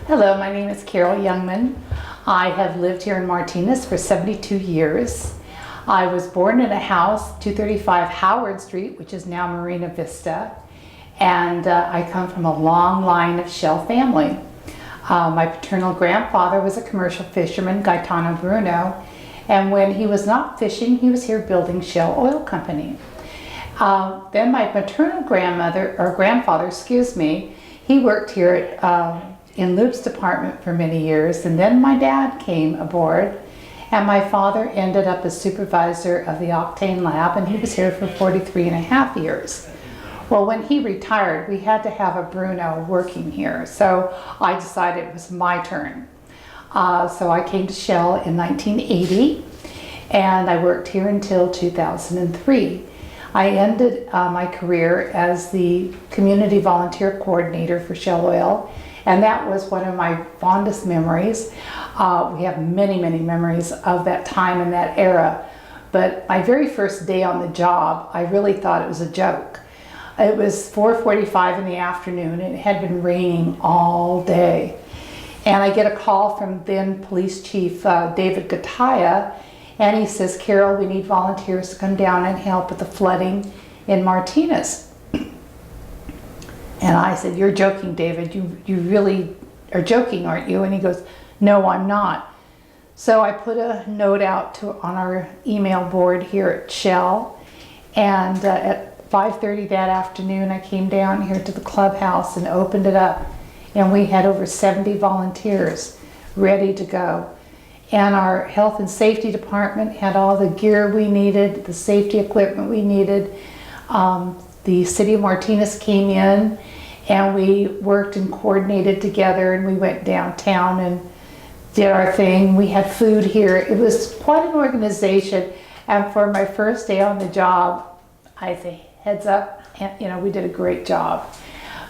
Hello, my name is Carol Youngman. I have lived here in Martinez for 72 years. I was born in a house, 235 Howard Street, which is now Marina Vista, and I come from a long line of Shell family. My paternal grandfather was a commercial fisherman, Gaetano Bruno, and when he was not fishing, he was here building Shell Oil Company. Then my maternal grandfather, he worked here in Lube's department for many years, and then my dad came aboard, and my father ended up as supervisor of the octane lab, and he was here for 43 and a half years. Well, when he retired, we had to have a Bruno working here, so I decided it was my turn. So I came to Shell in 1980, and I worked here until 2003. I ended my career as the community volunteer coordinator for Shell Oil, and that was one of my fondest memories. We have many, many memories of that time and that era. But my very first day on the job, I really thought it was a joke. It was 4:45 in the afternoon, and it had been raining all day. And I get a call from then Police Chief David Gataya, and he says, "Carol, we need volunteers to come down and help with the flooding in Martinez." And I said, "You're joking, David. You really are joking, aren't you?" And he goes, "No, I'm not." So I put a note out on our email board here at Shell, and at 5:30 that afternoon, I came down here to the clubhouse and opened it up, and we had over 70 volunteers ready to go. And our health and safety department had all the gear we needed, the safety equipment we needed. The city of Martinez came in, and we worked and coordinated together, and we went downtown and did our thing. We had food here. It was quite an organization, and for my first day on the job, I say, heads up, and we did a great job.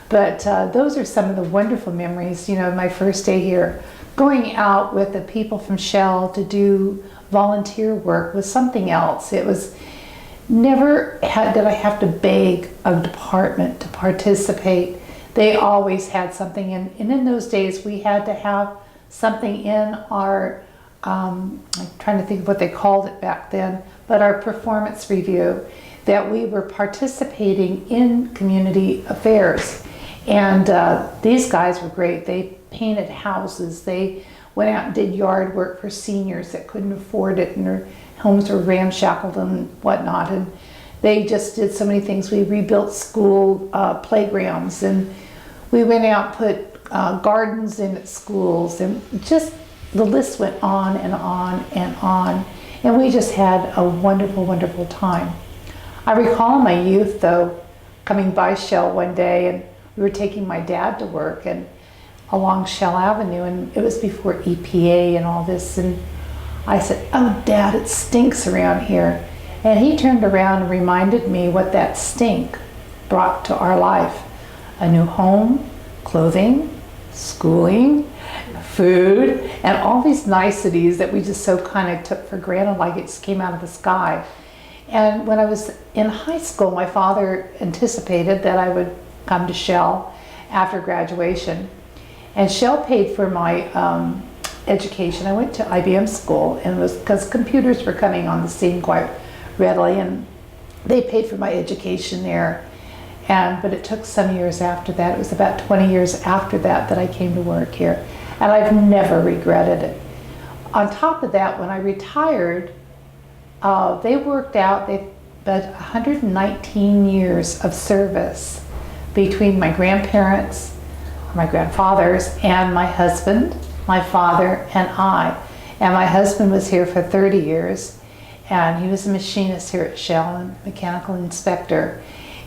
But those are some of the wonderful memories, my first day here. Going out with the people from Shell to do volunteer work was something else. It was never did I have to beg a department to participate. They always had something, and in those days we had to have something in our, I'm trying to think of what they called it back then, but our performance review, that we were participating in community affairs. And these guys were great. They painted houses. They went out and did yard work for seniors that couldn't afford it, and their homes were ramshackled and whatnot. And they just did so many things. We rebuilt school playgrounds, and we went out and put gardens in at schools, and just the list went on and on and on. And we just had a wonderful, wonderful time. I recall in my youth, though, coming by Shell one day, and we were taking my dad to work and along Shell Avenue, and it was before EPA and all this, and I said, "Oh, Dad, it stinks around here." And he turned around and reminded me what that stink brought to our life. A new home, clothing, schooling, food, and all these niceties that we just so kind of took for granted, like it just came out of the sky. And when I was in high school, my father anticipated that I would come to Shell after graduation. And Shell paid for my education. I went to IBM school, and it was because computers were coming on the scene quite readily, and they paid for my education there. But it took some years after that. It was about 20 years after that I came to work here, and I've never regretted it. On top of that, when I retired, they worked out about 119 years of service between my grandparents, my grandfathers, and my husband, my father, and I. And my husband was here for 30 years, and he was a machinist here at Shell and mechanical inspector.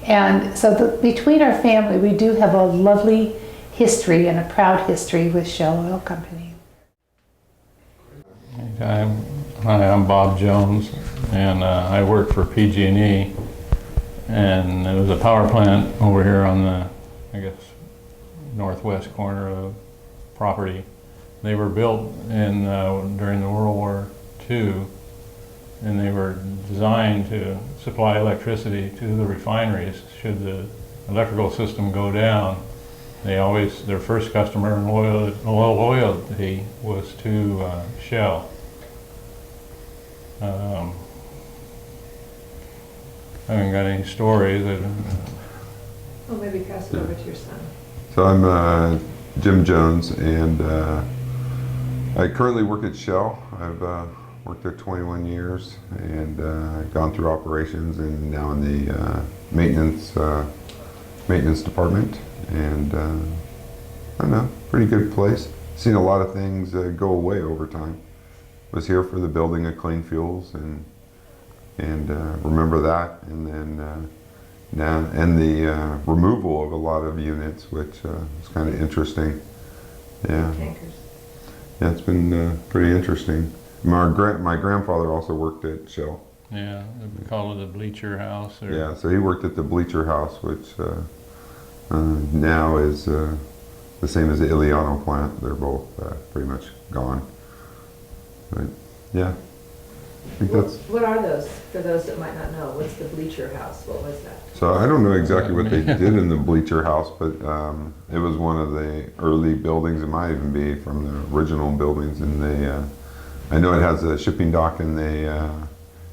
And so between our family, we do have a lovely history and a proud history with Shell Oil Company. Hi, I'm Bob Jones, and I work for PG&E, and it was a power plant over here on the, northwest corner of property. They were built during the World War II, and they were designed to supply electricity to the refineries should the electrical system go down. their first customer in loyalty was to Shell. I haven't got any stories. Well, maybe pass it over to your son. So I'm Jim Jones, and I currently work at Shell. I've worked there 21 years, and gone through operations, and now in the maintenance department. And I don't know, pretty good place. Seen a lot of things go away over time. Was here for the building of clean fuels, and remember that, and then now, and the removal of a lot of units, which is kind of interesting. Yeah. Tankers. Yeah, it's been pretty interesting. My grandfather also worked at Shell. Yeah, they call it the bleacher house. Or Yeah, so he worked at the bleacher house, which now is the same as the Ileano plant. They're both pretty much gone. But yeah, I think that's. What are those, for those that might not know? What's the bleacher house? What was that? So I don't know exactly what they did in the bleacher house, but it was one of the early buildings. It might even be from the original buildings, and they. I know it has a shipping dock, and they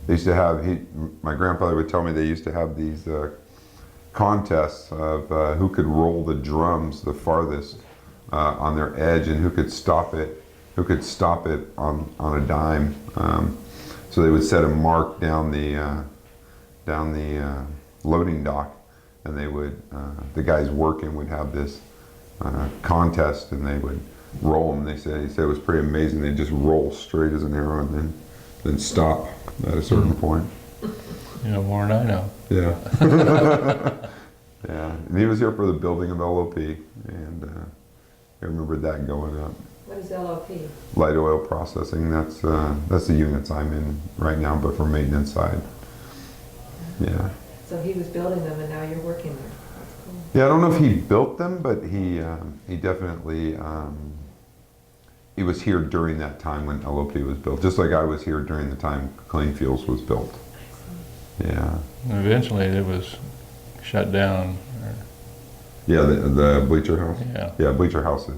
used to have. My grandfather would tell me they used to have these contests of who could roll the drums the farthest on their edge, and who could stop it. Who could stop it on a dime? So they would set a mark down the loading dock, and they would the guys working would have this contest, and they would roll them. He said it was pretty amazing. They'd just roll straight as an arrow, and then stop at a certain point. You know more than I know. Yeah. Yeah, and he was here for the building of LOP, and I remembered that going up. What is LOP? Light oil processing. That's the units I'm in right now, but for maintenance side. Yeah. So he was building them, and now you're working there. That's cool. Yeah, I don't know if he built them, but he definitely he was here during that time when LOP was built, just like I was here during the time Clean Fuels was built. Yeah. And eventually it was shut down. Yeah, the bleacher house. Yeah. Yeah, bleacher house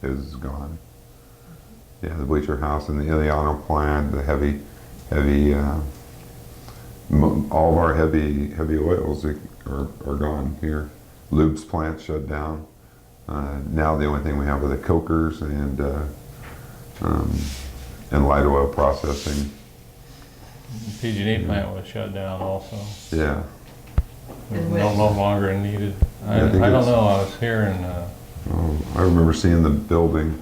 is gone. Yeah, the bleacher house and the Ileano plant, the heavy, all of our heavy oils are gone here. Lubes plant shut down. Now the only thing we have are the cokers and light oil processing. PG&E plant was shut down also. Yeah. And No when? longer needed. I Yeah, I think don't it's- know. I was here in. Oh, I remember seeing the building.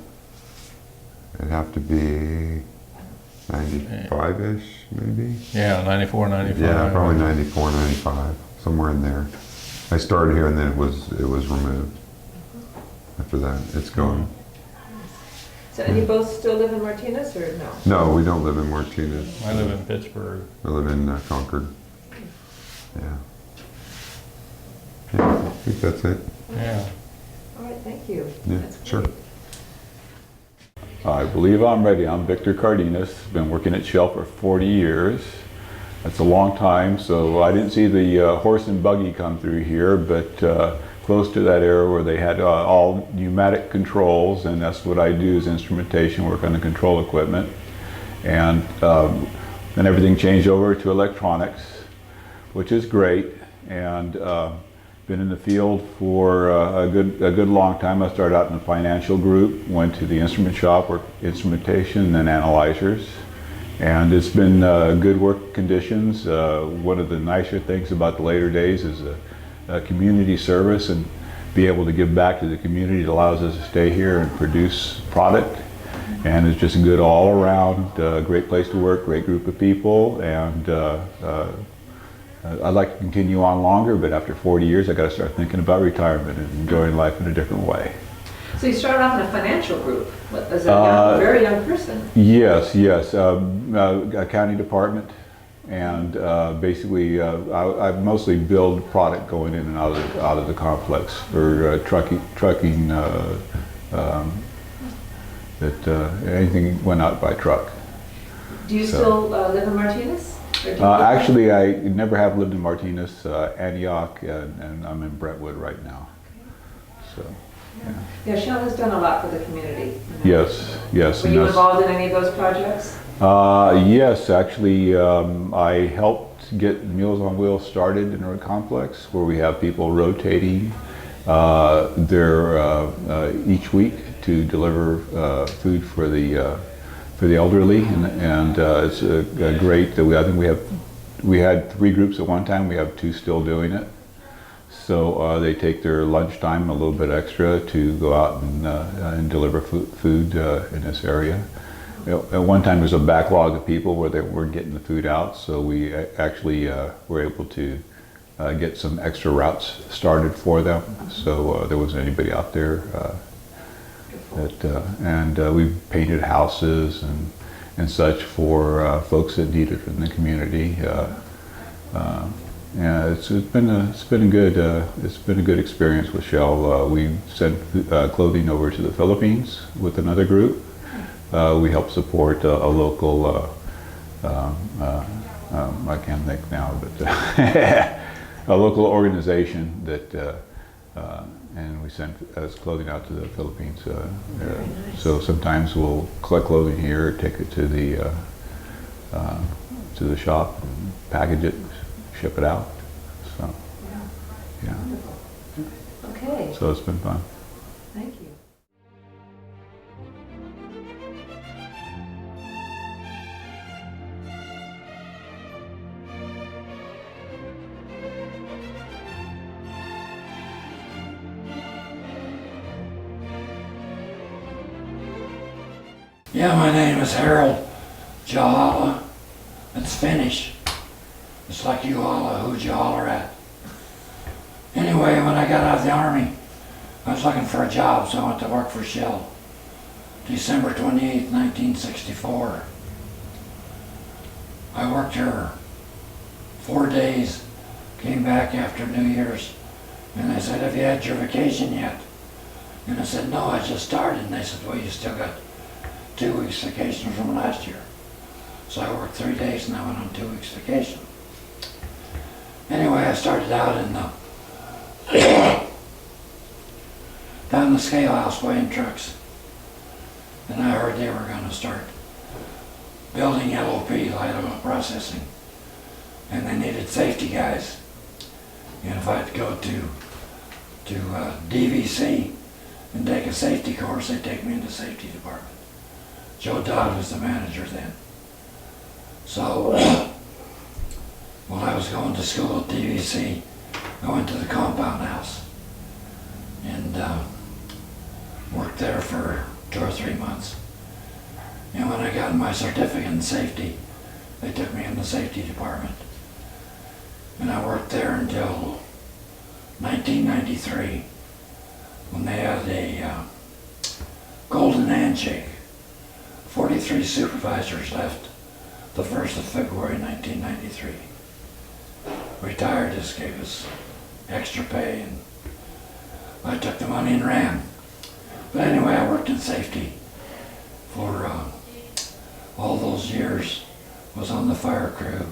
It'd have to be 95-ish, maybe? Yeah, 94, 95. Yeah, probably 94, 95, somewhere in there. I started here, and then it was removed. After that, it's gone. So, and you both still live in Martinez, or no? No, we don't live in Martinez. I live in Pittsburgh. I live in Concord. Yeah. Yeah, I think that's it. Yeah. All right, thank you. Yeah, That's sure. great. I believe I'm ready. I'm Victor Cardenas. Been working at Shell for 40 years. That's a long time, so I didn't see the horse and buggy come through here, but close to that era where they had all pneumatic controls, and that's what I do is instrumentation, work on the control equipment. And then everything changed over to electronics, which is great. And been in the field for a good long time. I started out in the financial group, went to the instrument shop, worked instrumentation, and then analyzers. And it's been good work conditions. One of the nicer things about the later days is a community service and be able to give back to the community. It allows us to stay here and produce product. And it's just a good all around, great place to work, great group of people. And I'd like to continue on longer, but after 40 years, I got to start thinking about retirement and enjoying life in a different way. So you started off in a financial group, as a very young person. Yes, accounting department, and basically I mostly build product going in and out of the complex for trucking. Anything went out by truck. Do you still live in Martinez? Or do you Actually, I never have lived in Martinez, Antioch, and I'm in Brentwood right now. So. Yeah, Shell has done a lot for the community. Yes, yes. Were and you that's- involved in any of those projects? Yes, actually, I helped get Meals on Wheels started in our complex, where we have people rotating each week to deliver food for the elderly, and it's a great. I think we had 3 groups at one time. We have 2 still doing it. So they take their lunchtime a little bit extra to go out and deliver food in this area. At one time, there was a backlog of people where they weren't getting the food out, so we actually were able to get some extra routes started for them. So there wasn't anybody out there. We painted houses and such for folks that need it in the community. Yeah, it's been a good experience with Shell. We sent clothing over to the Philippines with another group. We help support a local, I can't think now, but a local organization that, and we send clothing out to the Philippines. So sometimes we'll collect clothing here, take it to the shop, and package it, ship it out. So, yeah. Okay, So it's been fun. thank you. Yeah, my name is Harold Jahala. It's Finnish. It's like you holla, who'd you holler at? Anyway, when I got out of the Army, I was looking for a job, so I went to work for Shell. December 28th, 1964. I worked here 4 days, came back after New Year's, and they said, have you had your vacation yet? And I said, no, I just started. And they said, well, you still got 2 weeks vacation from last year. So I worked 3 days and I went on 2 weeks vacation. Anyway, I started out in the down the scale house weighing trucks. And I heard they were going to start building LOP, light oil processing. And they needed safety guys. And if I'd go to DVC and take a safety course, they'd take me into the safety department. Joe Dodd was the manager then. So while I was going to school at DVC, I went to the compound house and worked there for 2 or 3 months. And when I got my certificate in safety, they took me in the safety department. And I worked there until 1993, when they had a golden handshake. 43 supervisors left the 1st of February 1993. Retired, just gave us extra pay, and I took the money and ran. But anyway, I worked in safety for all those years. Was on the fire crew,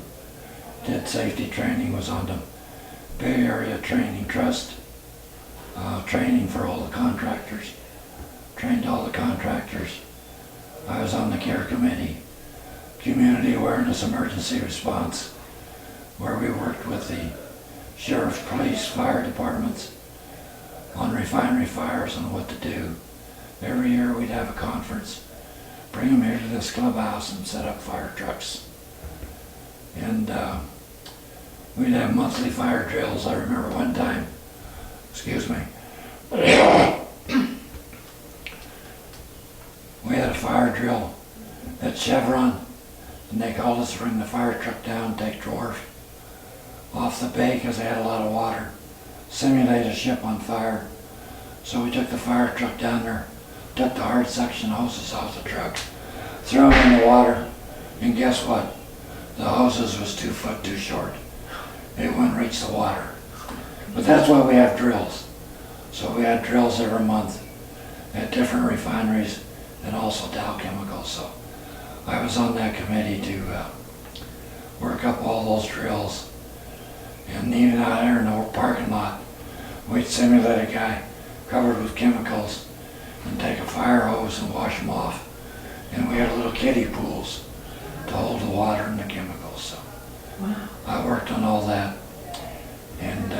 did safety training, was on the Bay Area Training Trust, training for all the contractors, trained all the contractors. I was on the CARE committee, Community Awareness Emergency Response, where we worked with the sheriff, police, fire departments on refinery fires and what to do. Every year we'd have a conference, bring them here to this clubhouse and set up fire trucks. And we'd have monthly fire drills. I remember one time, excuse me, we had a fire drill at Chevron, and they called us to bring the fire truck down, take drawers off the bay because they had a lot of water, simulate a ship on fire. So we took the fire truck down there, took the hard suction hoses off the truck, threw them in the water, and guess what? The hoses was 2 foot too short. It wouldn't reach the water. But that's why we have drills. So we had drills every month at different refineries and also Dow Chemicals. So I was on that committee to work up all those drills. And even out there in the parking lot, we'd simulate a guy covered with chemicals and take a fire hose and wash them off. And we had little kiddie pools to hold the water and the chemicals. So I worked on all that. And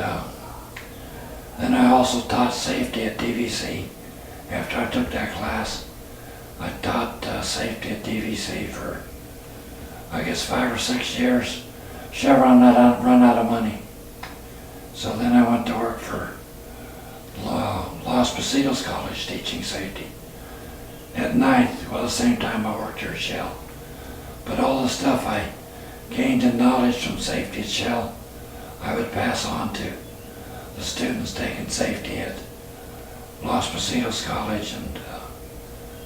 then I also taught safety at DVC. After I took that class, I taught safety at DVC for, I guess, 5 or 6 years. Chevron run out of money. So then I went to work for Los Positos College teaching safety. At night, well, the same time I worked here at Shell. But all the stuff I gained in knowledge from safety at Shell, I would pass on to the students taking safety at Los Positos College and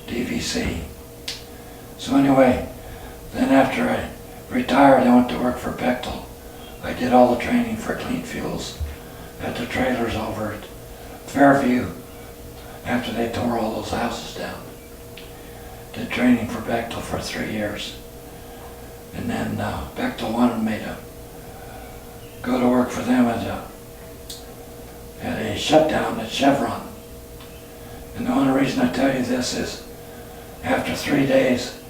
DVC. So anyway, then after I retired, I went to work for Bechtel. I did all the training for clean fuels at the trailers over at Fairview after they tore all those houses down. Did training for Bechtel for 3 years. And then Bechtel wanted me to go to work for them at a shutdown at Chevron. And the only reason I tell you this is after 3 days,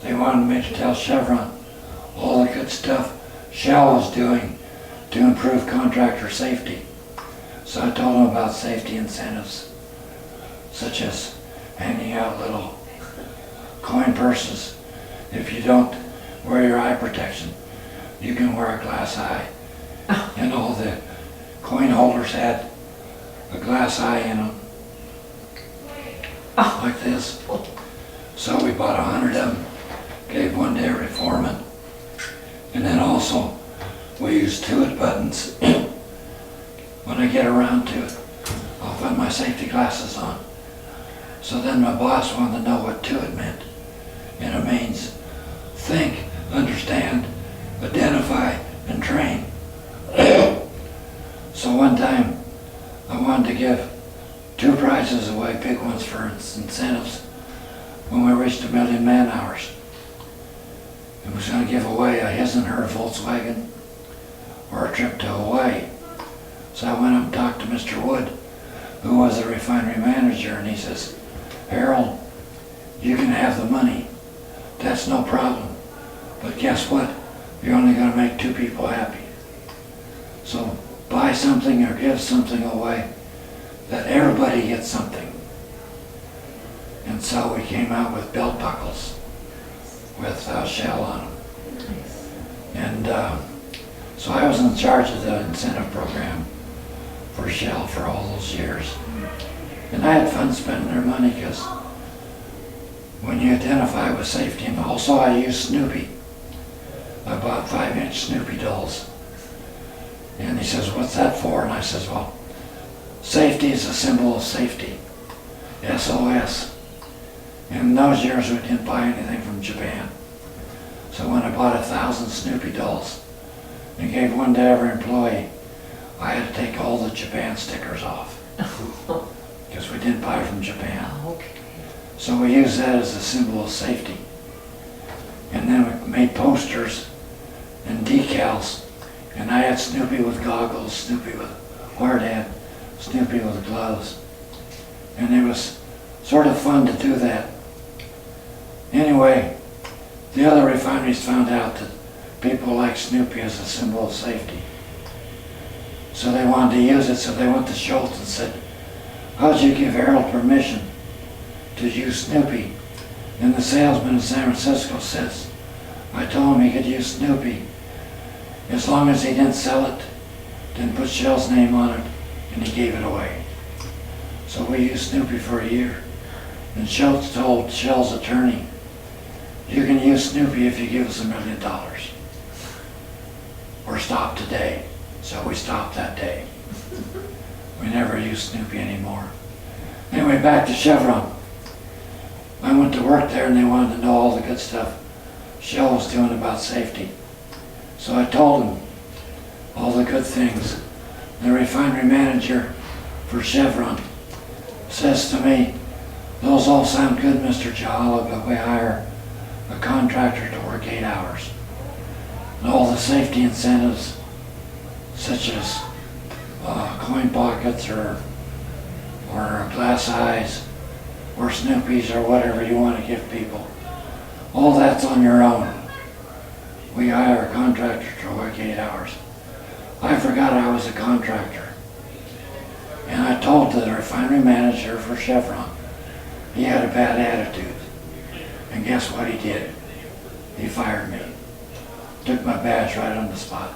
they wanted me to tell Chevron all the good stuff Shell was doing to improve contractor safety. So I told them about safety incentives, such as handing out little coin purses. If you don't wear your eye protection, you can wear a glass eye. And all the coin holders had a glass eye in them, like this. So we bought 100 of them, gave one to every foreman. And then also, we use to-it buttons. When I get around to it, I'll put my safety glasses on. So then my boss wanted to know what to-it meant. And it means think, understand, identify, and train. So one time, I wanted to give 2 prizes away, big ones for incentives, when we reached 1 million man hours. It was going to give away a his and her Volkswagen or a trip to Hawaii. So I went up and talked to Mr. Wood, who was the refinery manager, and he says, Harold, you can have the money. That's no problem. But guess what? You're only going to make 2 people happy. So buy something or give something away that everybody gets something. And so we came out with belt buckles with Shell on them. And so I was in charge of the incentive program for Shell for all those years. And I had fun spending their money because when you identify with safety, and also I used Snoopy. I bought 5-inch Snoopy dolls. And he says, what's that for? And I says, well, safety is a symbol of safety. SOS. And in those years we didn't buy anything from Japan. So when I bought 1,000 Snoopy dolls and gave one to every employee, I had to take all the Japan stickers off. Because we didn't buy from Japan. So we used that as a symbol of safety. And then we made posters and decals. And I had Snoopy with goggles, Snoopy with hard hat, Snoopy with gloves. And it was sort of fun to do that. Anyway, the other refineries found out that people like Snoopy as a symbol of safety. So they wanted to use it, so they went to Schultz and said, how'd you give Harold permission to use Snoopy? And the salesman in San Francisco says, I told him he could use Snoopy as long as he didn't sell it, didn't put Shell's name on it, and he gave it away. So we used Snoopy for a year. And Schultz told Shell's attorney, you can use Snoopy if you give us $1 million. Or stop today. So we stopped that day. We never used Snoopy anymore. Anyway, back to Chevron. I went to work there and they wanted to know all the good stuff Shell was doing about safety. So I told them all the good things. The refinery manager for Chevron says to me, those all sound good, Mr. Jahala, but we hire a contractor to work 8 hours. And all the safety incentives, such as coin pockets or or glass eyes or Snoopies or whatever you want to give people. All that's on your own. We hire a contractor to work 8 hours. I forgot I was a contractor. And I told the refinery manager for Chevron he had a bad attitude. And guess what he did? He fired me. Took my badge right on the spot.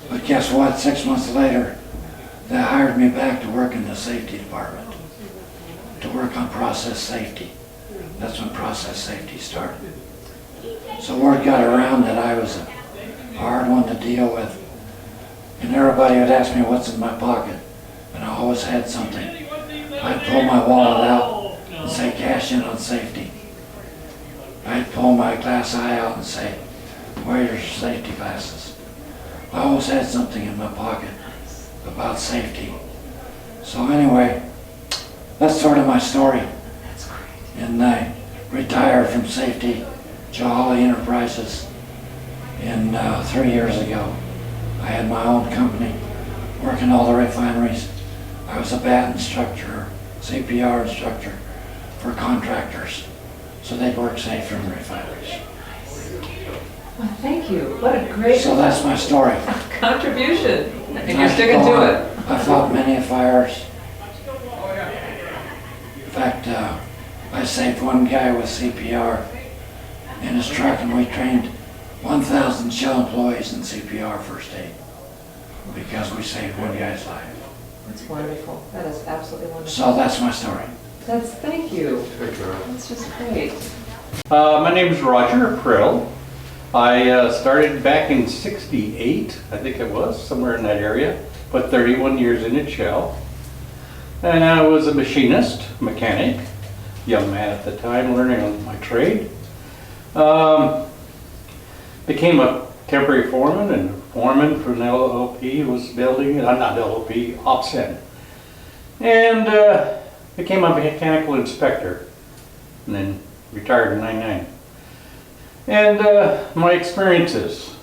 But guess what? 6 months later, they hired me back to work in the safety department, to work on process safety. That's when process safety started. So word got around that I was a hard one to deal with. And everybody would ask me what's in my pocket. And I always had something. I'd pull my wallet out and say, cash in on safety. I'd pull my glass eye out and say, wear your safety glasses. I always had something in my pocket about safety. So anyway, that's sort of my story. That's great. And I retired from safety, Jolly Enterprises, in 3 years ago. I had my own company, working all the refineries. I was a BAT instructor, CPR instructor for contractors, so they'd work safe in refineries. Well, thank you. What a great So that's my story. contribution. And you're sticking to it. I fought many fires. In fact, I saved one guy with CPR in his truck, and we trained 1,000 Shell employees in CPR first aid because we saved one guy's life. That's wonderful. That is absolutely wonderful. So that's my story. Thank you. That's just great. My name is Roger Prill. I started back in '68, I think it was, somewhere in that area. Put 31 years in at Shell. And I was a machinist, mechanic, young man at the time, learning on my trade. Became a temporary foreman, and foreman for an LLP was building, not LLP, OPSEN. And became a mechanical inspector, and then retired in '99. And my experiences.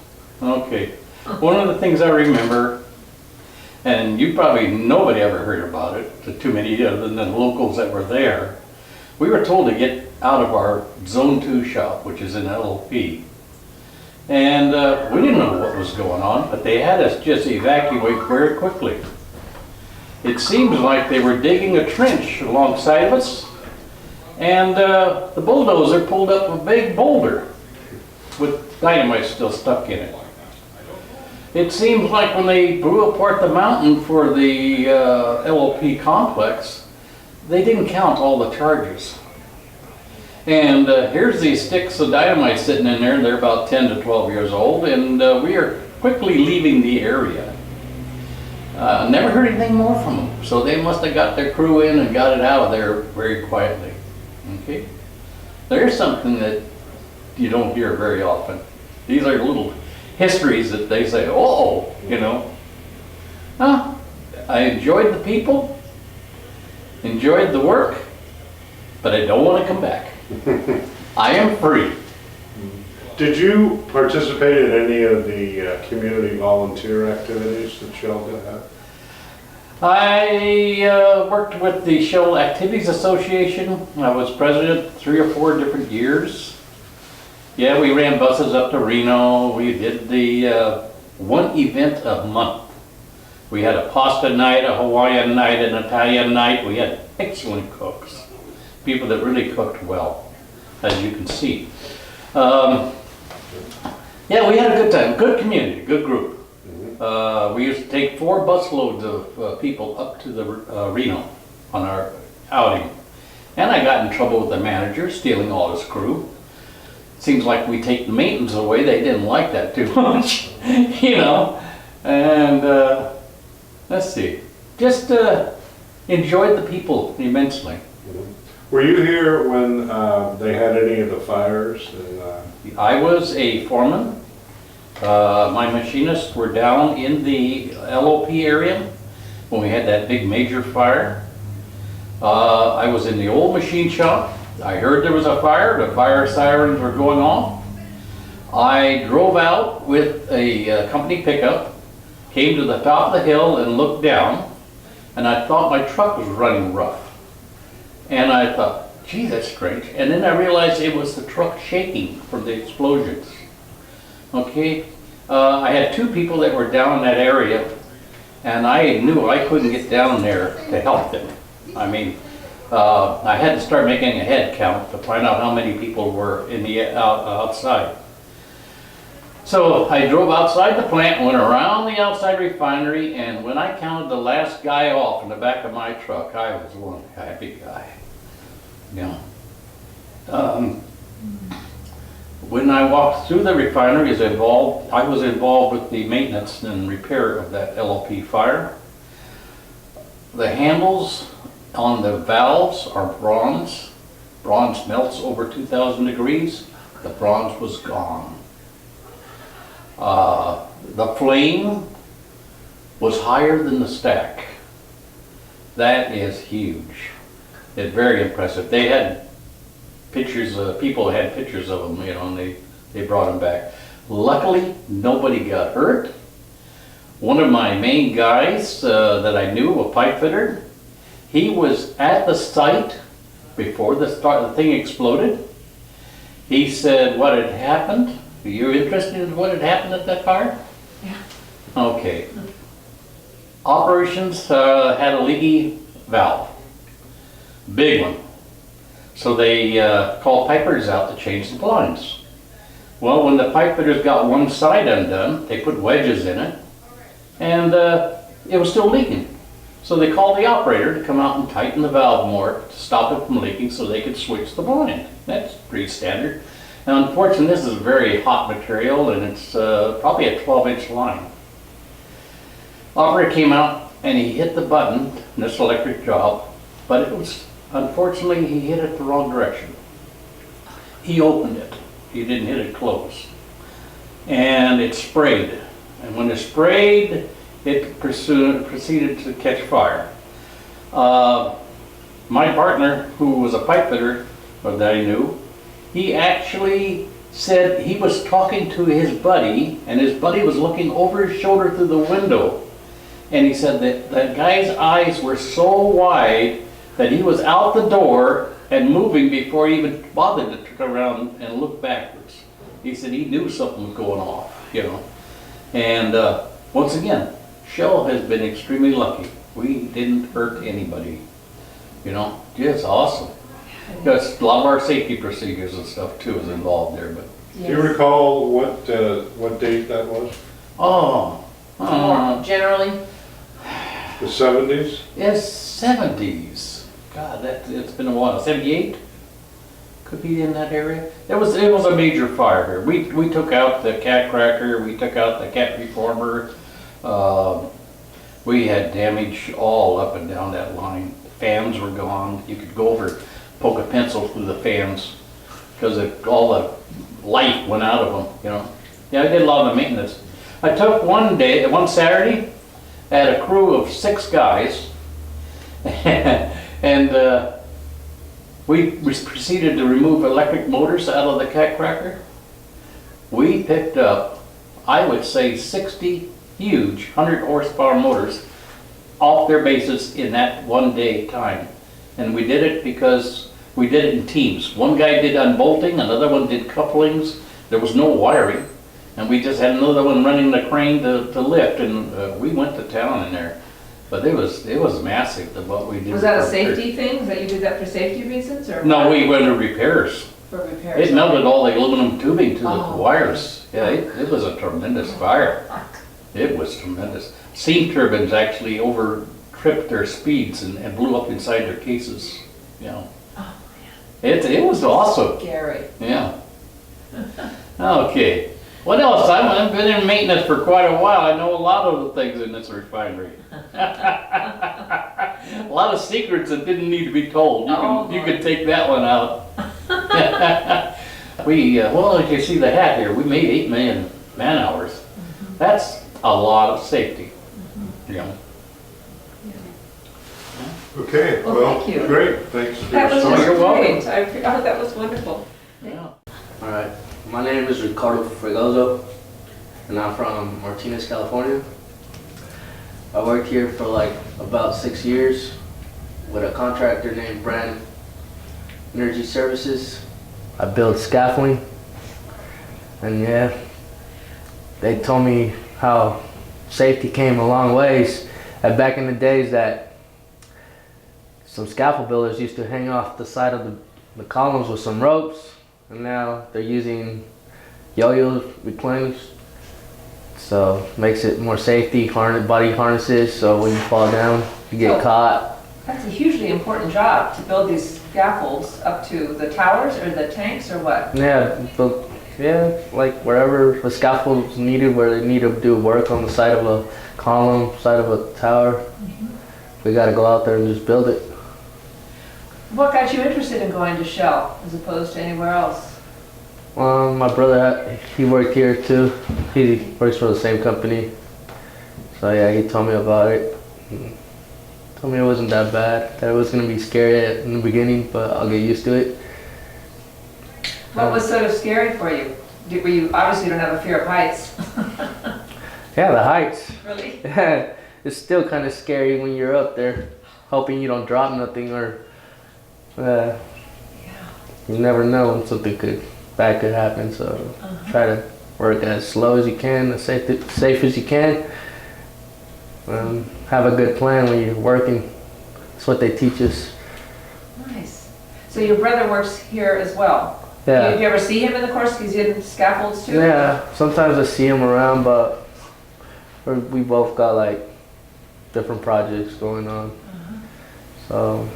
Okay, one of the things I remember, and you probably, nobody ever heard about it, too many other than the locals that were there. We were told to get out of our Zone 2 shop, which is an LLP. And we didn't know what was going on, but they had us just evacuate very quickly. It seems like they were digging a trench alongside of us, and the bulldozer pulled up a big boulder with dynamite still stuck in it. It seems like when they blew apart the mountain for the LLP complex, they didn't count all the charges. And here's these sticks of dynamite sitting in there. They're about 10 to 12 years old, and we are quickly leaving the area. Never heard anything more from them, so they must have got their crew in and got it out of there very quietly. Okay, there's something that you don't hear very often. These are little histories that they say, oh, you know. I enjoyed the people, enjoyed the work, but I don't want to come back. I am free. Did you participate in any of the community volunteer activities that Shell had? I worked with the Shell Activities Association. I was president 3 or 4 different years. Yeah, we ran buses up to Reno. We did the one event a month. We had a pasta night, a Hawaiian night, an Italian night. We had excellent cooks, people that really cooked well, as you can see. Yeah, we had a good time, good community, good group. We used to take 4 busloads of people up to the Reno on our outing. And I got in trouble with the manager, stealing all his crew. Seems like we take the maintenance away. They didn't like that too much, you know. And let's see, just enjoyed the people immensely. Were you here when they had any of the fires? I was a foreman. My machinists were down in the LOP area when we had that big major fire. I was in the old machine shop. I heard there was a fire. The fire sirens were going off. I drove out with a company pickup, came to the top of the hill and looked down, and I thought my truck was running rough. And I thought, gee, that's strange. And then I realized it was the truck shaking from the explosions. Okay, I had 2 people that were down in that area, and I knew I couldn't get down there to help them. I mean, I had to start making a head count to find out how many people were in the outside. So I drove outside the plant, went around the outside refinery, and when I counted the last guy off in the back of my truck, I was one happy guy. You know. When I walked through the refinery, I was involved with the maintenance and repair of that LLP fire. The handles on the valves are bronze. Bronze melts over 2,000 degrees. The bronze was gone. The flame was higher than the stack. That is huge. It's very impressive. They had pictures, people had pictures of them, you know, and they brought them back. Luckily, nobody got hurt. One of my main guys that I knew, a pipe fitter, he was at the site before the thing exploded. He said what had happened. Are you interested in what had happened at that fire? Yeah. Okay. Operations had a leaky valve. Big one. So they called pipers out to change the blinds. Well, when the pipe fitters got one side undone, they put wedges in it, and it was still leaking. So they called the operator to come out and tighten the valve more to stop it from leaking so they could switch the blind. That's pretty standard. Now, unfortunately, this is a very hot material, and it's probably a 12-inch line. Operator came out and he hit the button, this electric job, but it was, unfortunately, he hit it the wrong direction. He opened it. He didn't hit it close. And it sprayed. And when it sprayed, it proceeded to catch fire. My partner, who was a pipe fitter that I knew, he actually said he was talking to his buddy, and his buddy was looking over his shoulder through the window. And he said that that guy's eyes were so wide that he was out the door and moving before he even bothered to turn around and look backwards. He said he knew something was going off, you know. And once again, Shell has been extremely lucky. We didn't hurt anybody, you know. Just awesome. Because a lot of our safety procedures and stuff too is involved there. But Do you recall what date that was? Generally, The 70s? It's 70s. God, it's been a while. 78? Could be in that area. It was a major fire here. We took out the cat cracker. We took out the cat reformer. We had damage all up and down that line. Fans were gone. You could go over, poke a pencil through the fans because all the light went out of them, you know. Yeah, I did a lot of the maintenance. I took one Saturday, I had a crew of 6 guys, and we proceeded to remove electric motors out of the cat cracker. We picked up, I would say, 60 huge 100 horsepower motors off their bases in that one day time. And we did it because we did it in teams. One guy did unbolting, another one did couplings. There was no wiring. And we just had another one running the crane to lift, and we went to town in there. But it was massive what we did. was that a safety thing? That you did that for safety reasons, or? No, we went to repairs. For repairs. It melted all the aluminum tubing to the wires. Yeah, it was a tremendous fire. It was tremendous. Steam turbines actually over-tripped their speeds and blew up inside their cases. You know. Oh, man. It was awesome. Scary. Yeah. Okay. What else? I've been in maintenance for quite a while. I know a lot of the things in this refinery. A lot of secrets that didn't need to be told. You can take that one out. Well, as you see the hat here, we made 8 million man hours. That's a lot of safety. You know. Okay, Well, thank you. great, thanks. for That was your just You're welcome. great. I thought that was wonderful. Yeah. Alright, my name is Ricardo Fregoso, and I'm from Martinez, California. I worked here for like about 6 years with a contractor named Brand Energy Services. I build scaffolding, and yeah, they told me how safety came a long ways. And back in the days that some scaffold builders used to hang off the side of the columns with some ropes, and now they're using yo-yo reclaims. So makes it more safety, body harnesses, so when you fall down, you get caught. That's a hugely important job to build these scaffolds up to the towers or the tanks or what? Yeah, like wherever the scaffold's needed, where they need to do work on the side of a column, side of a tower, we gotta go out there and just build it. What got you interested in going to Shell as opposed to anywhere else? My brother, he worked here too. He works for the same company. So yeah, he told me about it. He told me it wasn't that bad. That it was gonna be scary in the beginning, but I'll get used to it. What was sort of scary for you? Were you obviously don't have a fear of heights? Yeah, the heights. Really? It's still kind of scary when you're up there, hoping you don't drop nothing, or you never know when something bad could happen. So try to work as slow as you can, as safe as you can. Have a good plan when you're working. That's what they teach us. Nice. So your brother works here as well? Yeah. Did you ever see him in the course because he did scaffolds too? Yeah, sometimes I see him around, but we both got like different projects going on. So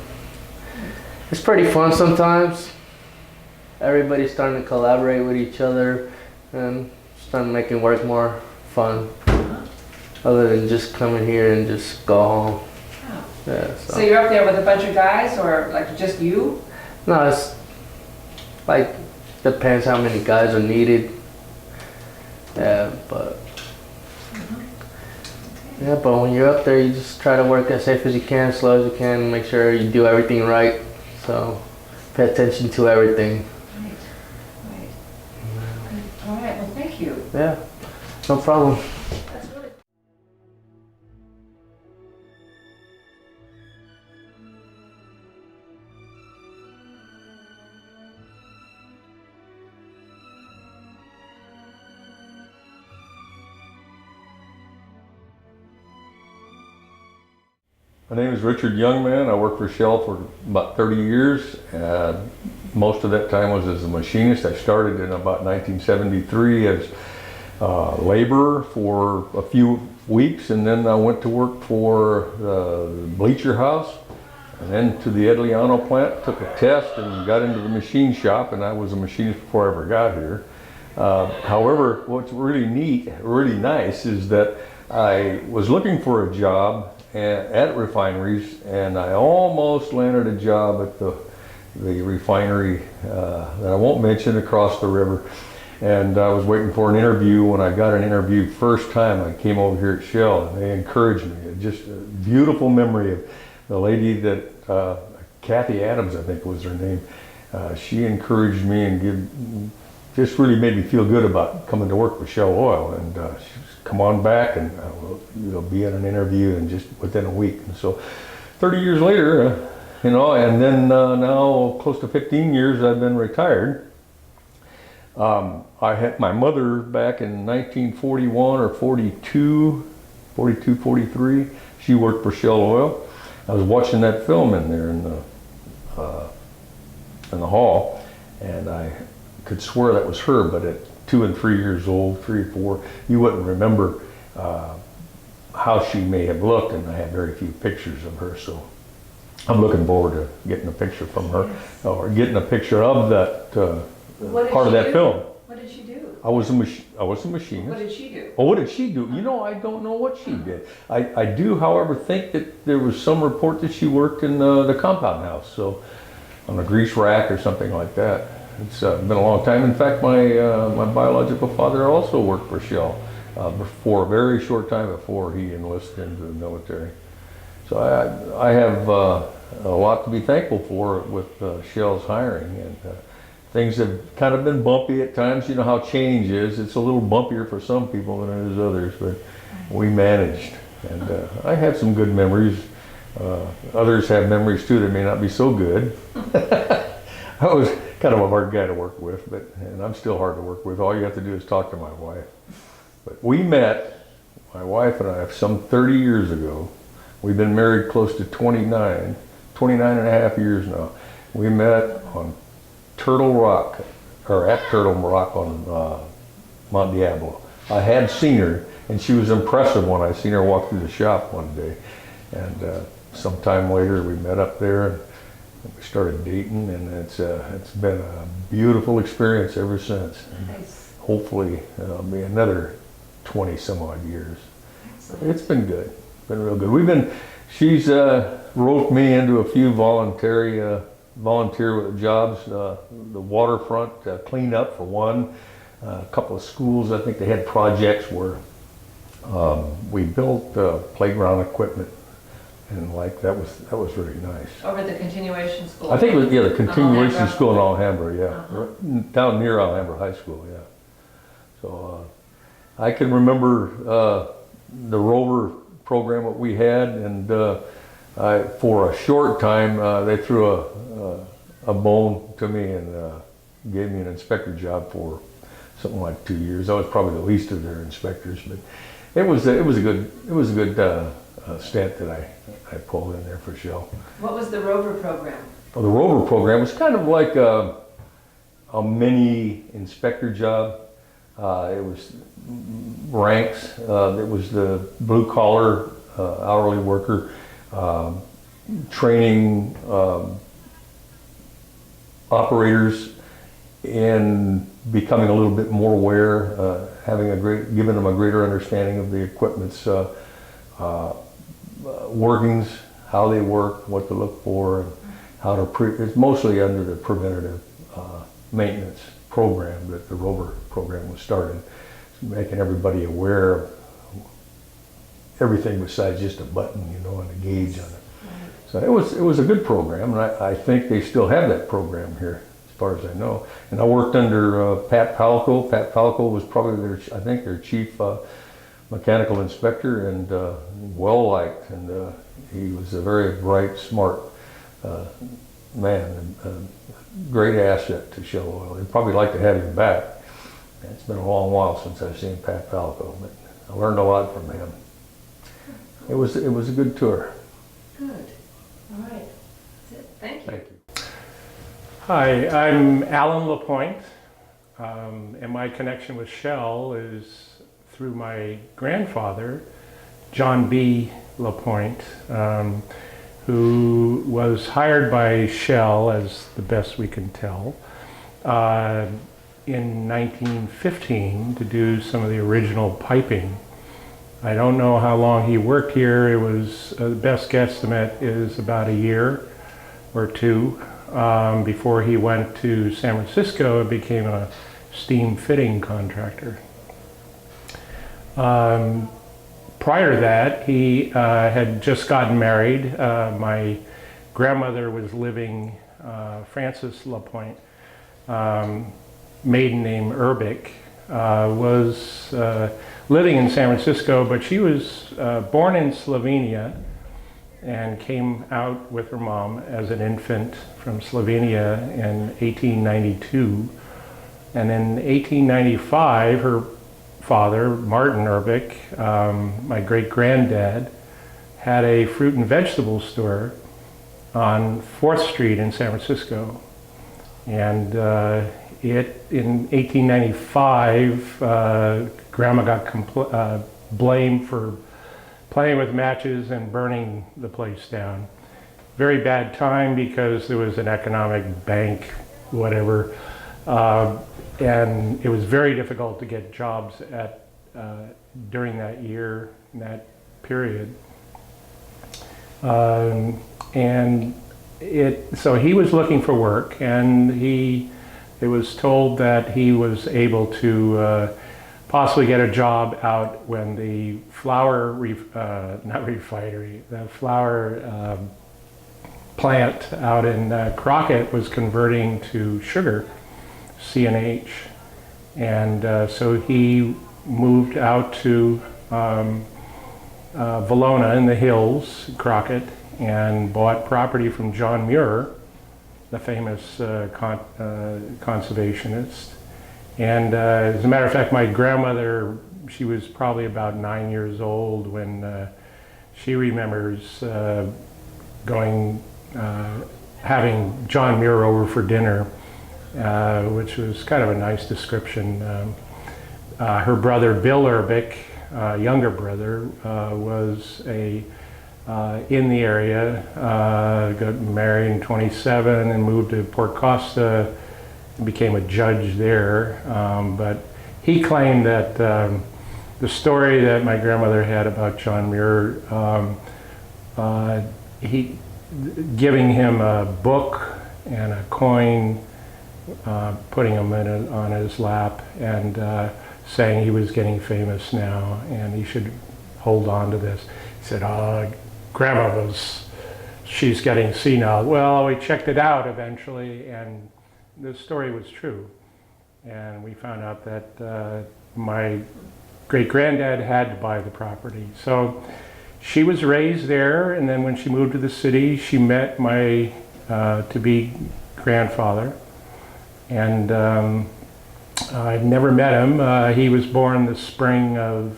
it's pretty fun sometimes. Everybody's starting to collaborate with each other and starting making work more fun. Other than just coming here and just go home. Oh. Yeah. So you're up there with a bunch of guys, or like just you? No, it's like depends how many guys are needed. Yeah, but when you're up there, you just try to work as safe as you can, slow as you can, make sure you do everything right. So pay attention to everything. Right. All right. Well, thank you. Yeah, no problem. That's really. My name is Richard Youngman. I worked for Shell for about 30 years. Most of that time was as a machinist. I started in about 1973 as laborer for a few weeks, and then I went to work for the bleacher house, and then to the Edliano plant, took a test and got into the machine shop, and I was a machinist before I ever got here. However, what's really neat, really nice, is that I was looking for a job at refineries, and I almost landed a job at the refinery that I won't mention across the river. And I was waiting for an interview. When I got an interview first time, I came over here at Shell, and they encouraged me. Just a beautiful memory of the lady that, Kathy Adams, I think was her name. She encouraged me and just really made me feel good about coming to work for Shell Oil. And she said, come on back and we'll be at an interview and just within a week. And so 30 years later, and then now close to 15 years I've been retired. I had my mother back in 1941 or 42, 43. She worked for Shell Oil. I was watching that film in there in the hall, and I could swear that was her, but at 2 and 3 years old, 3 or 4, you wouldn't remember how she may have looked, and I have very few pictures of her, so I'm looking forward to getting a picture from her, or getting a picture of that part of that film. What did she do? I was a machinist. What did she do? Oh, what did she do? I don't know what she did. I do, however, think that there was some report that she worked in the compound house, so on a grease rack or something like that. It's been a long time. In fact, my biological father also worked for Shell for a very short time before he enlisted into the military. So I have a lot to be thankful for with Shell's hiring, and things have kind of been bumpy at times. You know how change is. It's a little bumpier for some people than it is others, but we managed. And I have some good memories. Others have memories too that may not be so good. I was kind of a hard guy to work with, and I'm still hard to work with. All you have to do is talk to my wife. But we met, my wife and I, some 30 years ago. We've been married close to 29 and a half years now. We met on Turtle Rock, or at Turtle Rock on Mount Diablo. I had seen her, and she was impressive when I seen her walk through the shop one day. And sometime later we met up there, and we started dating, and it's been a beautiful experience ever since. Nice. Hopefully it'll be another 20 some odd years. It's been good, been real good. She's roped me into a few volunteer jobs, the waterfront cleanup for one, a couple of schools. I think they had projects where we built playground equipment, and like that was really nice. Over at the continuation school? I think it was, the continuation Alhambra. school in Alhambra, yeah. Uh-huh. Down near Alhambra High School, yeah. So I can remember the rover program that we had, and for a short time they threw a bone to me and gave me an inspector job for something like 2 years. I was probably the least of their inspectors, but it was a good stint that I pulled in there for Shell. What was the rover program? Well, the rover program was kind of like a mini inspector job. It was ranks. It was the blue collar hourly worker, training operators in becoming a little bit more aware, giving them a greater understanding of the equipment's workings, how they work, what to look for, and how to it's mostly under the preventative maintenance program that the rover program was started, making everybody aware of everything besides just a button, and a gauge on it. So it was a good program, and I think they still have that program here, as far as I know. And I worked under Pat Palco. Pat Palco was probably their chief mechanical inspector, and well liked, and he was a very bright, smart man, and a great asset to Shell Oil. They'd probably like to have him back. It's been a long while since I've seen Pat Palco, but I learned a lot from him. It was a good tour. Good. All right. That's it. Thank you. Thank you. Hi, I'm Alan LaPointe, and my connection with Shell is through my grandfather, John B. LaPointe, who was hired by Shell, as the best we can tell, in 1915 to do some of the original piping. I don't know how long he worked here. It was, the best guesstimate is about a year or two before he went to San Francisco and became a steam fitting contractor. Prior to that, he had just gotten married. My grandmother was living, Frances LaPointe, maiden name Urbic, was living in San Francisco, but she was born in Slovenia and came out with her mom as an infant from Slovenia in 1892. And in 1895, her father, Martin Urbic, my great-granddad, had a fruit and vegetable store on 4th Street in San Francisco. And in 1895, Grandma got blamed for playing with matches and burning the place down. Very bad time because there was an economic bank, whatever, and it was very difficult to get jobs during that year, in that period. So he was looking for work, and it was told that he was able to possibly get a job out when the flour, the flour plant out in Crockett was converting to sugar, CNH. And so he moved out to Valona in the hills, Crockett, and bought property from John Muir, the famous conservationist. And as a matter of fact, my grandmother, she was probably about 9 years old when she remembers having John Muir over for dinner, which was kind of a nice description. Her brother, Bill Urbick, younger brother, was in the area, got married in 27 and moved to Port Costa, became a judge there. But he claimed that the story that my grandmother had about John Muir, he giving him a book and a coin, putting them on his lap, and saying he was getting famous now and he should hold on to this. He said, "Oh, Grandma she's getting senile." Well, we checked it out eventually, and the story was true. And we found out that my great-granddad had to buy the property. So she was raised there, and then when she moved to the city, she met my to-be grandfather. And I've never met him. He was born the spring of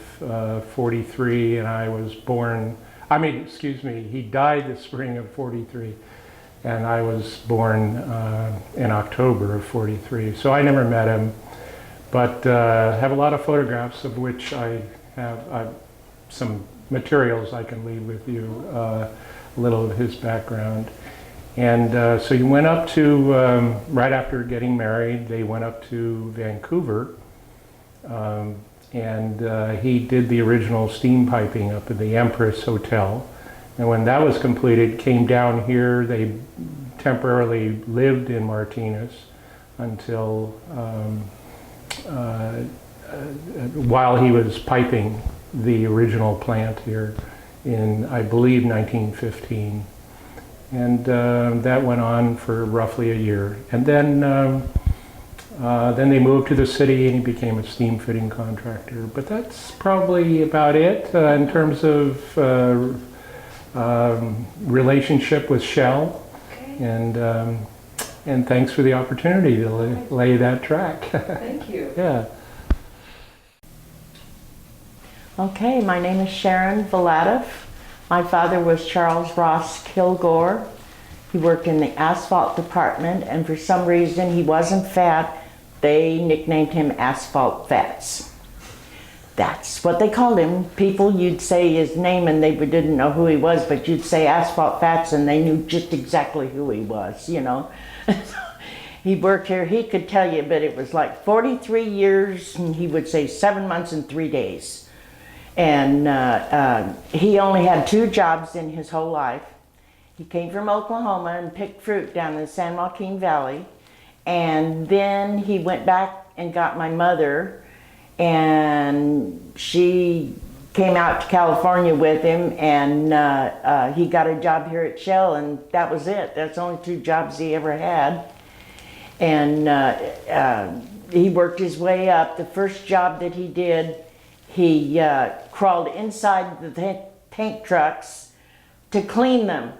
43, and I was born, he died the spring of 43, and I was born in October of 43. So I never met him, but have a lot of photographs, of which I have some materials I can leave with you, a little of his background. And so he went up to, right after getting married, they went up to Vancouver, and he did the original steam piping up at the Empress Hotel. And when that was completed, came down here. They temporarily lived in Martinez until, while he was piping the original plant here in, I believe, 1915. And that went on for roughly a year. And then they moved to the city and he became a steam fitting contractor. But that's probably about it in terms of relationship with Shell. Okay. And thanks for the opportunity to lay that track. Thank you. Yeah. Okay, my name is Sharon Vladev. My father was Charles Ross Kilgore. He worked in the asphalt department, and for some reason he wasn't fat. They nicknamed him Asphalt Fats. That's what they called him. People, you'd say his name and they didn't know who he was, but you'd say Asphalt Fats and they knew just exactly who he was, you know. He worked here, he could tell you, but it was like 43 years, and he would say 7 months and 3 days. And he only had 2 jobs in his whole life. He came from Oklahoma and picked fruit down in the San Joaquin Valley. And then he went back and got my mother, and she came out to California with him, and he got a job here at Shell, and that was it. That's the only 2 jobs he ever had. And he worked his way up. The first job that he did, he crawled inside the tank trucks to clean them.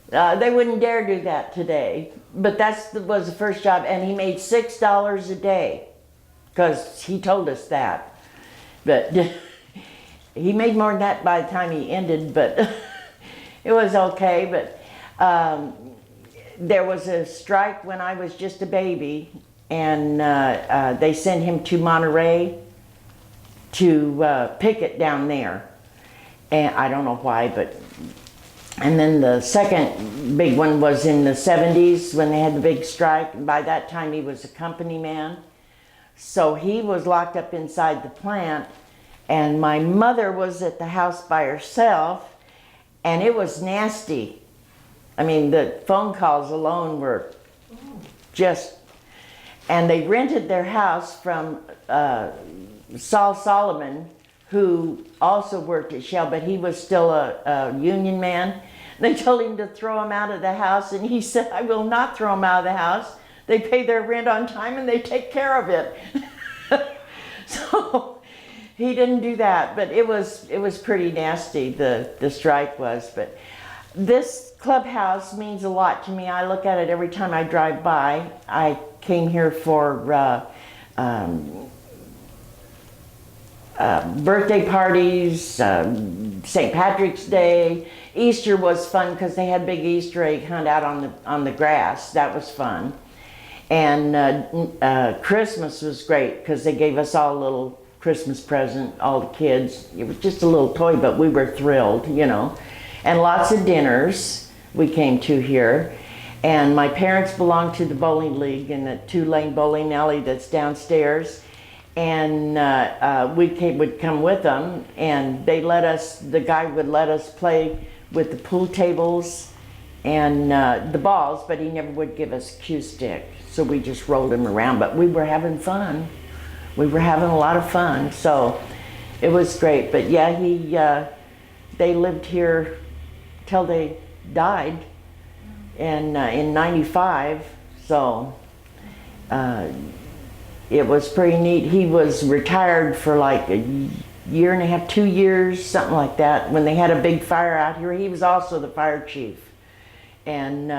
They wouldn't dare do that today, but that was the first job, and he made $6 a day, because he told us that. But he made more than that by the time he ended, but it was okay. But there was a strike when I was just a baby, and they sent him to Monterey to picket down there. And I don't know why, but... And then the second big one was in the 70s when they had the big strike. And by that time he was a company man. So he was locked up inside the plant, and my mother was at the house by herself, and it was nasty. I mean, the phone calls alone were just... And they rented their house from Saul Solomon, who also worked at Shell, but he was still a union man. They told him to throw him out of the house, and he said, "I will not throw him out of the house. They pay their rent on time and they take care of it." So He didn't do that, but it was pretty nasty, the strike was. But this clubhouse means a lot to me. I look at it every time I drive by. I came here for birthday parties, St. Patrick's Day. Easter was fun because they had big Easter egg hunt out on the grass. That was fun. And Christmas was great because they gave us all a little Christmas present, all the kids. It was just a little toy, but we were thrilled, you know. And lots of dinners we came to here. And my parents belonged to the bowling league in the 2-lane bowling alley that's downstairs. And would come with them, and the guy would let us play with the pool tables and the balls, but he never would give us a cue stick. So we just rolled him around, but we were having fun. We were having a lot of fun, so it was great. But yeah, they lived here till they died in 95, so it was pretty neat. He was retired for like a year and a half, 2 years, something like that. When they had a big fire out here, he was also the fire chief. And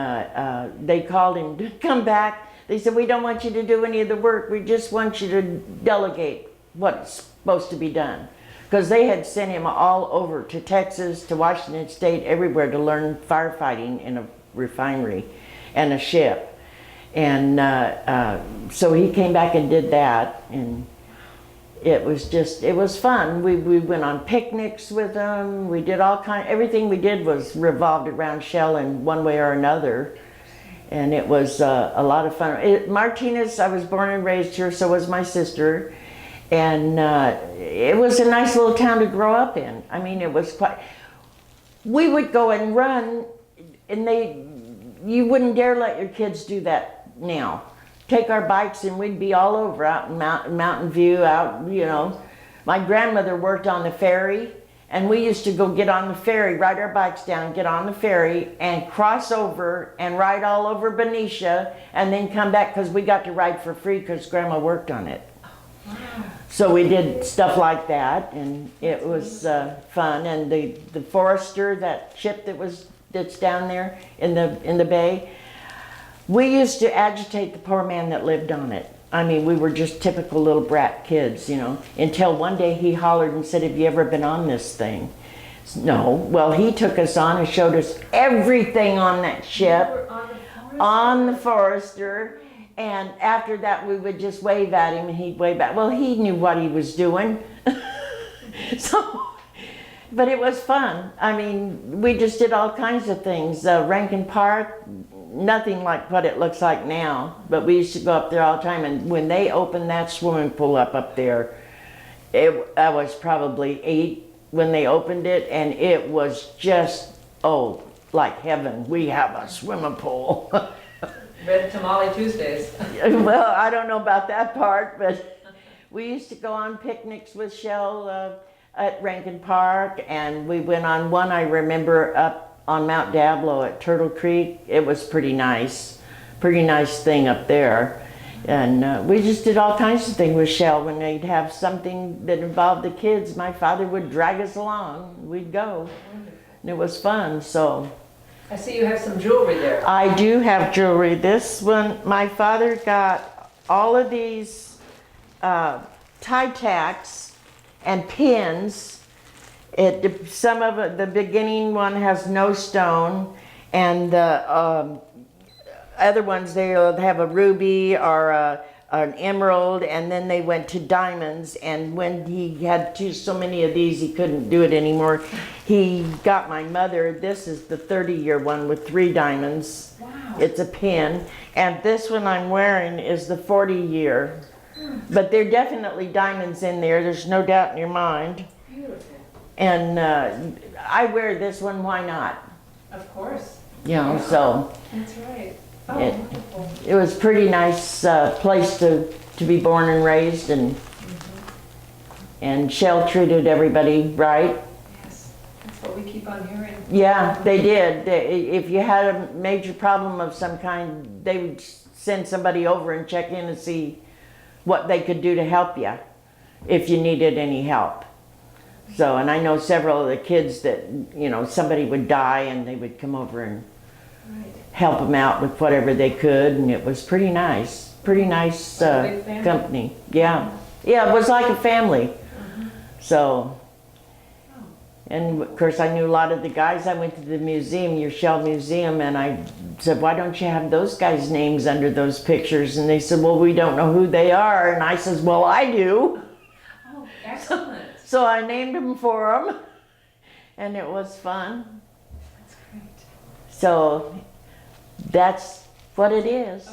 they called him to come back. They said, we don't want you to do any of the work. We just want you to delegate what's supposed to be done. Because they had sent him all over to Texas, to Washington State, everywhere to learn firefighting in a refinery and a ship. And so he came back and did that, and it was fun. We went on picnics with them. We did everything we did was revolved around Shell in one way or another. And it was a lot of fun. Martinez, I was born and raised here, so was my sister. And it was a nice little town to grow up in. I mean, it was quite, we would go and run, and you wouldn't dare let your kids do that now. Take our bikes and we'd be all over out in Mountain View, out, you know. My grandmother worked on the ferry, and we used to go get on the ferry, ride our bikes down, get on the ferry, and cross over and ride all over Benicia, and then come back because we got to ride for free because Grandma worked on it. Wow. So we did stuff like that, and it was fun. And the Forester, that ship that's down there in the bay, we used to agitate the poor man that lived on it. I mean, we were just typical little brat kids, you know, until one day he hollered and said, have you ever been on this thing? No. Well, he took us on and showed us everything on that ship, on the Forester. And after that, we would just wave at him and he'd wave back. Well, he knew what he was doing. But it was fun. I mean, we just did all kinds of things. Rankin Park, nothing like what it looks like now, but we used to go up there all the time. And when they opened that swimming pool up there, I was probably 8 when they opened it, and it was just, like heaven. We have a swimming pool. Red Tamale Tuesdays. Well, I don't know about that part, but we used to go on picnics with Shell at Rankin Park, and we went on one, I remember, up on Mount Diablo at Turtle Creek. It was pretty nice thing up there. And we just did all kinds of things with Shell. When they'd have something that involved the kids, my father would drag us along. We'd go, and it was fun. So I see you have some jewelry there. I do have jewelry. This one, my father got all of these tie tacks and pins. Some of it, the beginning one has no stone, and the other ones, they'll have a ruby or an emerald, and then they went to diamonds. And when he had so many of these, he couldn't do it anymore. He got my mother, this is the 30-year one with 3 diamonds. Wow. It's a pin. And this one I'm wearing is the 40-year. But there are definitely diamonds in there. There's no doubt in your mind. Beautiful. And I wear this one, why not? Of course. You know, so. That's right. Oh, wonderful. It was a pretty nice place to be born and raised, and and Shell treated everybody right. Yes, that's what we keep on hearing. Yeah, they did. If you had a major problem of some kind, they would send somebody over and check in and see what they could do to help you. if you needed any help. So, and I know several of the kids that, you know, somebody would die and they would come over and help them out with whatever they could, and it was pretty nice. Pretty nice Like a big family? company. Yeah. Yeah, it was like a family. So, and of course I knew a lot of the guys. I went to the museum, your Shell Museum, and I said, why don't you have those guys' names under those pictures? And they said, well, we don't know who they are. And I says, well, I do. Oh, excellent. So I named them for them, and it was fun. That's great. So that's what it is.